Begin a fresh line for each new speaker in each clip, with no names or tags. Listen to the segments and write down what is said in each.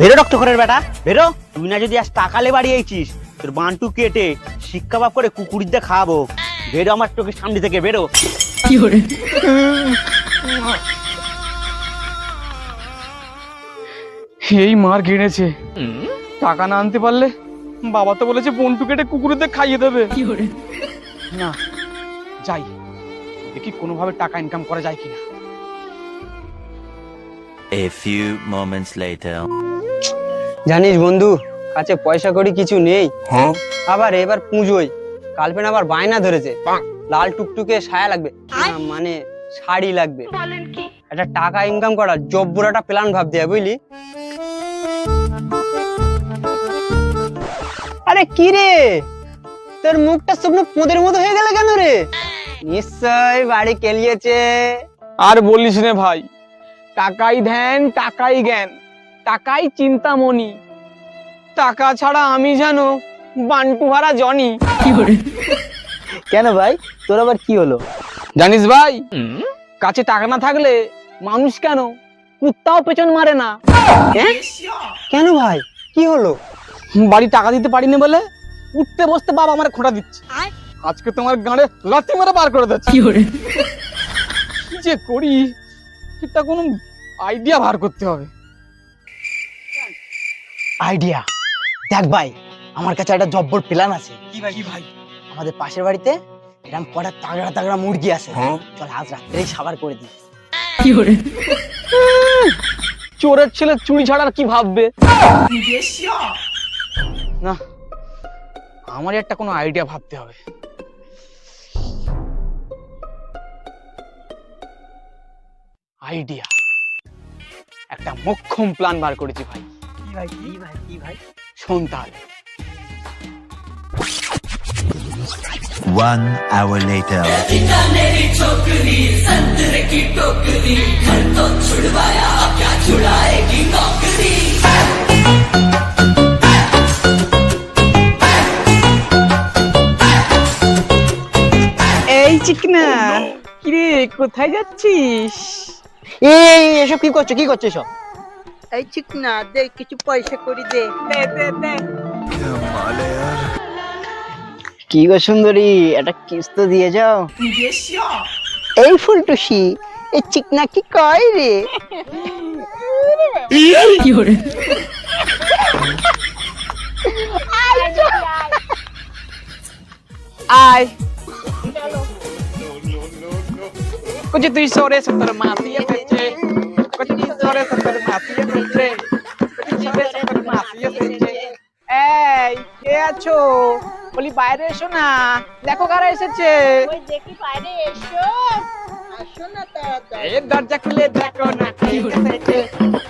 বেরো রক্তখোরের বেটা বেরো। তুই না যদি আজ টাকালে বাড়িয়েছিস তোর বান্টু কেটে শিক্ষা বাপ করে কুকুর দিয়ে খাওয়াবো। বেরো আমার চোখের সামনে থেকে বেরো।
কি করে
এই মার গেড়েছে, টাকা না আনতে পারলে বাবা তো বলেছে বন্টু কেটে কুকুরদের খাইয়ে দেবে।
কি করে
না যাই দেখি কোনোভাবে টাকা ইনকাম করা যায় কিনা।
A few moments later.
জানিস বন্ধু, কাছে পয়সা করি কিছু নেই। আবার এবার পুজোয় কালপেন আবার বায়না ধরেছে লাল টুকটুকে সায়া লাগবে, না, মানে শাড়ি লাগবে। একটা টাকা ইনকাম করার জব্বর একটা প্ল্যান ভাবতে হবে বুঝলি। আরে কি রে, তোর মুখটা শুকনো পোদের মতো হয়ে গেল কেন রে? নিশ্চয় বাড়ি কেলিয়েছে।
আর বলিস রে ভাই, টাকাই ধ্যান টাকাই জ্ঞান টাকাই চিন্তামণি, টাকা ছাড়া আমি জানো বান্টু হারা জনি।
কি করে
কেন ভাই, তোর আবার কি হলো?
জানিস ভাই, কাছে টাকা না থাকলে মানুষ কেন কুত্তাও পেছন মারে না।
কেন ভাই, কি হলো?
বাড়ি টাকা দিতে পারিনি বলে উঠতে বসতে বাবা আমার খোঁটা দিচ্ছে। আজকে তোমার গাঁড়ে লাথি মেরে বার করে দিচ্ছে।
কি করে
কি যে করি, এটা কোনো আইডিয়া বার করতে হবে।
আইডিয়া দেখ ভাই, আমার কাছে একটা জব্বর প্ল্যান আছে।
কি ভাই কি ভাই?
আমাদের পাশের বাড়িতে এরকম কটা তাগড়া তাগড়া মুরগি আছে, চল আজ রাত্রেই সাবার করে দিই।
কি করে
চোরের ছেলে চুরি ছাড়ার কি ভাববে? না, আমার একটা কোনো আইডিয়া ভাবতে হবে। আইডিয়া, একটা মোক্ষম প্ল্যান বার করেছি ভাই।
কি ভাই কি ভাই কি ভাই?
শোন তাহলে।
1 hour later.
এই চিকনা, কিরে কোথায় যাচ্ছিস?
এই এসব কি করছো, কি করছো এসব?
এই চিকনা দে, কিছু পয়সা করে দে।
কি গো সুন্দরী, একটা কিস তো দিয়ে যাও। এই ফুলটুসি, এই চিকনা কি কয় রে?
কি করে
আয় कुछ तुई सोरे सतर मासिया पेचे, कुछ तुई सोरे सतर मासिया पेचे, कुछ जीवे सतर मासिया पेचे। এই কে আছো? বলি বাইরে এসো না, দেখো কারা এসেছে।
ওই দেখি বাইরে এসো, আসো না তাড়াতাড়ি।
এই দরজা খুলে দেখো না কে এসেছে,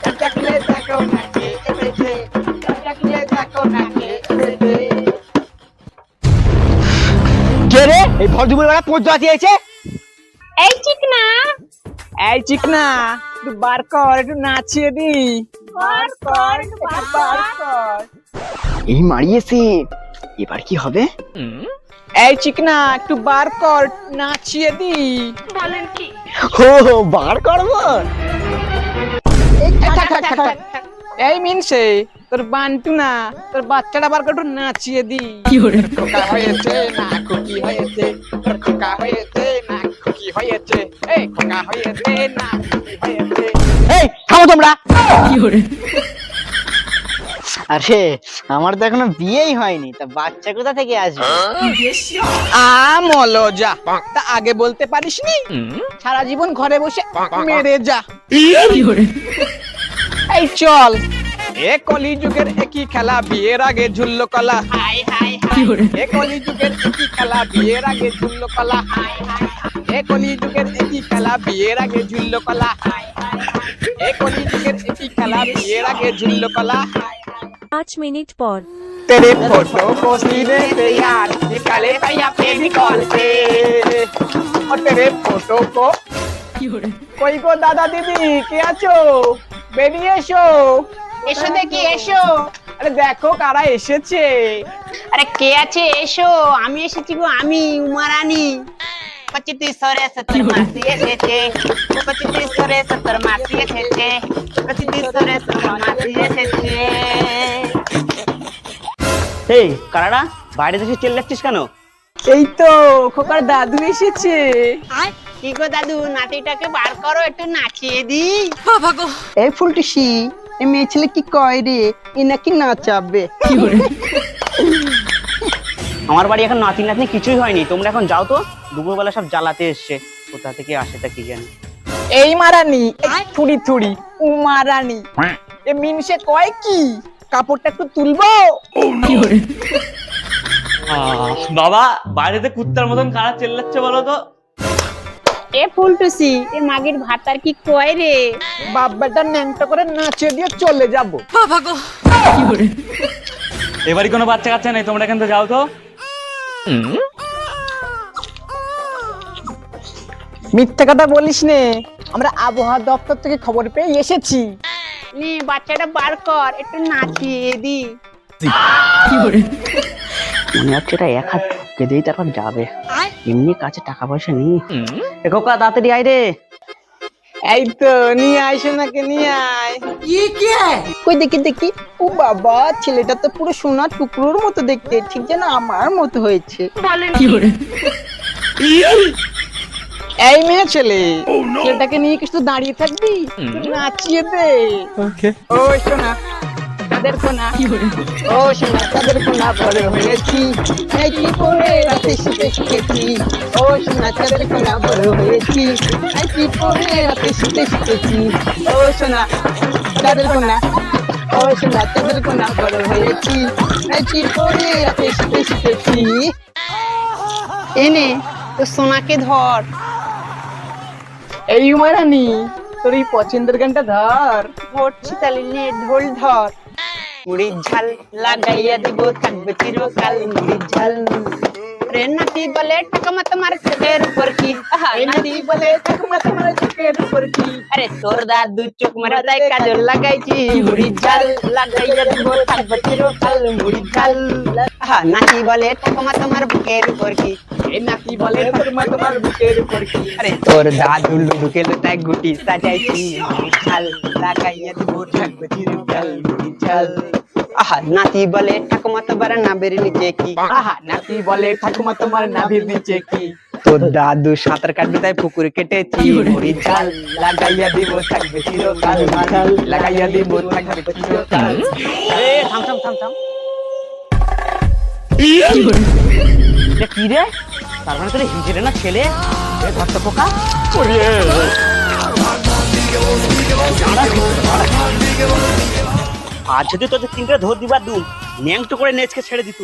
দরজা খুলে দেখো না কে এসেছে, দরজা খুলে দেখো না কে এসেছে।
কে রে এই ভরদুপুর বেলা পোজ দিয়েছে?
এই চিকনা,
এই চিকনা, একটু বার কর, একটু নাচিয়ে দি।
বার কর, বার কর।
এই মারিয়েছে, এবার কি হবে?
এই চিকনা, একটু বার কর, নাচিয়ে দি।
বলেন কি?
ও বার করবো।
এই মিনসে, তোর বান্টু না, তোর বাচ্চাটা বার করে একটু নাচিয়ে দি।
কি করে
খোকা হয়েছে না খুকি হয়েছে, তোর খোকা হয়েছে না খুকি হয়েছে, এই খোকা হয়েছে না খুকি হয়েছে।
এই থামো তোমরা।
কি করে
আরে আমার তো এখনো বিয়েই হয়নি, তা বাচ্চা কোথা থেকে আসবে?
মলজা, তা আগে বলতে পারিসনি? সারা জীবন ঘরে বসে মেরে যা।
কি করে
এই চল, এ কলি যুগের একই খেলা, বিয়ের আগে ঝুললো কলা।
কি করে
এ কলি যুগের একই খেলা, বিয়ের আগে ঝুললো কলা। এ কলি যুগের একই খেলা, বিয়ের আগে ঝুললো কলা। এ কলি যুগের একই খেলা, বিয়ের আগে ঝুললো কলা।
5 मिनट पर
तेरे फोटो को सीने से यार निकाले भैया फेविकॉल से, और तेरे फोटो को
কি করে
कोई को दादा दीदी কে আছো? বেরিয়ে এসো,
এসো দেখি এসো।
আরে দেখো কারা এসেছে।
আরে কে আছে এসো, আমি এসেছি গো, আমি উমারানি। 25 সরে 70 মাসি এসেছে, 25 সরে 70 মাসি এসেছে, 25 সরে 70 মাসি মাসি এসেছে।
এই কারাড়া বাইরে দেশে চেল্লাচ্ছিস কেন?
এই তো খোকার দাদু এসেছে।
কি গো দাদু, নাতিটাকে বার করো, একটু নাচিয়ে দি।
এই ফুলটুসি, এই মেয়ে ছেলে কি কয় রে, এ নাকি নাচাবে।
আমার বাড়ি এখন নাতি নাতনি কিছুই হয়নি, তোমরা এখন যাও তো। দুপুরবেলা সব জ্বালাতে এসছে, কোথা থেকে আসে তা কি জানি।
এই মারানি, থুড়ি থুড়ি উমারানি, এ মিনসে কয় কি, কাপড়টা একটু তুলবো।
বাবা বাইরেতে কুত্তার মতন কারা চেল্লাচ্ছে বলো তো?
এ ফুলটুসি, এ মাগির ভাতার কি কয় রে?
বাব্বাটা ন্যাংটা করে নাচিয়ে দিয়ে চলে যাবো।
এবারই কোনো বাচ্চা কাচ্চা নেই, তোমরা এখান থেকে যাও তো।
মিথ্যা কথা বলিস নে, আমরা আবহাওয়া দপ্তর থেকে খবর পেয়ে এসেছি।
নে বাচ্চাটা বার কর, একটু নাচিয়ে দি।
মনে হচ্ছে এটা এক হাত ঠুকে দিয়েই তারপর যাবে, এমনি কাছে টাকা পয়সা নেই। খোকা তাড়াতাড়ি আয় রে।
এই তো নিয়ে আয়, সোনাকে নিয়ে আয়।
কই দেখি দেখি, ও বাবা, ছেলেটা তো পুরো সোনার টুকরোর মতো দেখতে, ঠিক যেন আমার মতো হয়েছে।
এই মেয়ে ছেলে, ছেলেটাকে নিয়ে কিছু দাঁড়িয়ে থাকবি, নাচিয়ে দে। ও সোনা, তাদের কোনা,
ও সোনা চাঁদের কোনা বড় হয়েছি, নাইটি পরে রাতে শুতে শিখেছি। ও সোনা চাঁদের কোনা বড় হয়েছি, নাইটি পরে রাতে শুতে শিখেছি। ও সোনা চাঁদের কোনা, ও সোনা চাঁদের কোনা বড় হয়েছি, নাইটি পরে রাতে শুতে শিখেছি।
এনে তো সোনাকে ধর।
এই উমারানি, তোর এই পছন্দের গানটা ধর।
ধরছি তাহলে, নে ঢোল ধর। মুড়ির ঝাল লাগাইয়া দিব, থাকবে চিরকাল মুড়ির ঝাল। রে নাতি বলে ঠাকুমা তোমার চোখের উপর কি, এই নাতি বলে ঠাকুমা তোমার চোখের উপর কি। আরে তোর দাদু চোখ মাথায় কাজল লাগাইছি, মুড়ির ঝাল লাগাইয়া দিব, থাকবে চিরকাল মুড়ির ঝাল। নাতি বলে ঠাকুমা তোমার বুকের উপর কি,
এই নাতি বলে ঠাকুমা তোমার বুকের উপর কি।
আরে তোর দাদু লুকেল তাই গুটি সাজাইছি, মুড়ির ঝাল লাগাইয়া দিব, থাকবে চিরকাল মুড়ির ঝাল। আহা নাতি বলে ঠাকুমা তোমার নাবের নিচে কি,
আহা নাতি বলে ঠাকুমা তোমার নাভির নিচে কি।
তোর দাদু সাঁতার কাটবে তাই পুকুর কেটেছি, মুড়ির ঝাল লাগাইয়া দিব, থাকবে চিরকাল ঝাল লাগাইয়া দিব, থাকবে চিরকাল। এ থাম থাম থাম থাম, এটা কি রে? তার মানে তোর হিজড়ে না ছেলে? এ ঘরটা পোকা।
আজ যদি তোদের তিনটে ধর দিবার দুম ন্যাংটো করে নেচকে ছেড়ে দিত।